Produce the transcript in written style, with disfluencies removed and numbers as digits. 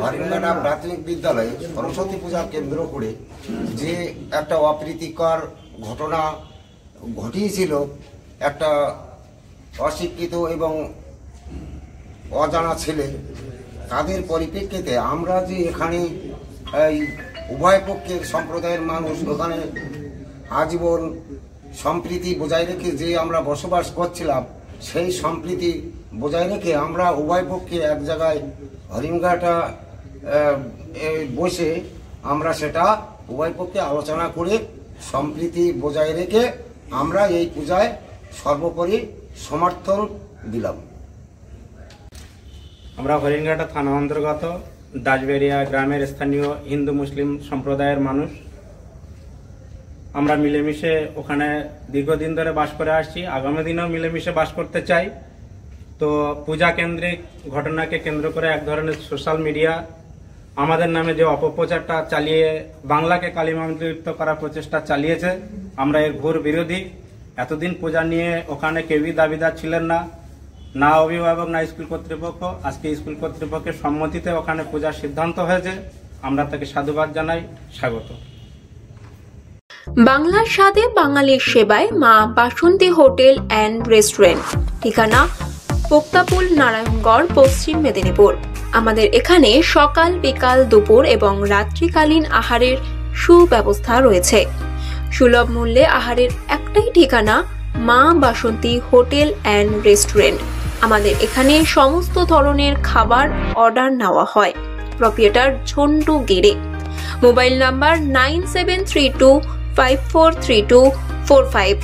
হরিণঘাটা প্রাথমিক বিদ্যালয়ে সরস্বতী পূজা কেন্দ্র করে যে একটা অপ্রীতিকর ঘটনা ঘটিয়েছিল, একটা অশিক্ষিত এবং অজানা ছেলে, তাদের পরিপ্রেক্ষিতে আমরা যে এখানে এই উভয় পক্ষের সম্প্রদায়ের মানুষ ওখানে আজীবন সম্প্রীতি বজায় রেখে যে আমরা বসবাস করছিলাম, সেই সম্প্রীতি বজায় রেখে আমরা উভয় পক্ষে এক জায়গায় হরিণঘাটা বসে আমরা সেটা উভয় পক্ষে আলোচনা করে সম্প্রীতি বজায় রেখে আমরা এই পূজায় সর্বোপরি সমর্থন দিলাম। আমরা হরিণঘাটা থানা অন্তর্গত দাসবেরিয়া গ্রামের স্থানীয় হিন্দু মুসলিম সম্প্রদায়ের মানুষ। আমরা মিলেমিশে ওখানে দীর্ঘদিন ধরে বাস করে আসছি, আগামী দিনেও মিলেমিশে বাস করতে চাই। তো পূজা কেন্দ্রিক ঘটনাকে কেন্দ্র করে এক ধরনের সোশ্যাল মিডিয়া আমাদের নামে যে অপপ্রচারটা চালিয়ে বাংলাকে কালিমালিপ্ত করার প্রচেষ্টা চালিয়েছে, আমরা এর ঘোর বিরোধী। এতদিন পূজা নিয়ে ওখানে কেউই দাবিদার ছিলেন না, না অভিভাবক না স্কুল কর্তৃপক্ষ। আজকে স্কুল কর্তৃপক্ষের সম্মতিতে ওখানে পূজার সিদ্ধান্ত হয়েছে, আমরা তাকে সাধুবাদ জানাই, স্বাগত। বাংলার স্বাদে বাঙালির সেবায় মা বাসন্তী হোটেল অ্যান্ড রেস্টুরেন্ট, ঠিকানা পোক্তাপুল, নারায়ণগড়, পশ্চিম মেদিনীপুর। আমাদের এখানে সকাল, বিকাল, দুপুর এবং রাত্রিকালীন আহারের সুব্যবস্থা রয়েছে। সুলভ মূল্যে আহারের একটাই ঠিকানা মা বাসন্তী হোটেল অ্যান্ড রেস্টুরেন্ট। আমাদের এখানে সমস্ত ধরনের খাবার অর্ডার নেওয়া হয়। প্রোপ্রাইটার ঝন্টু গেড়ে। Mobile number 9732543245।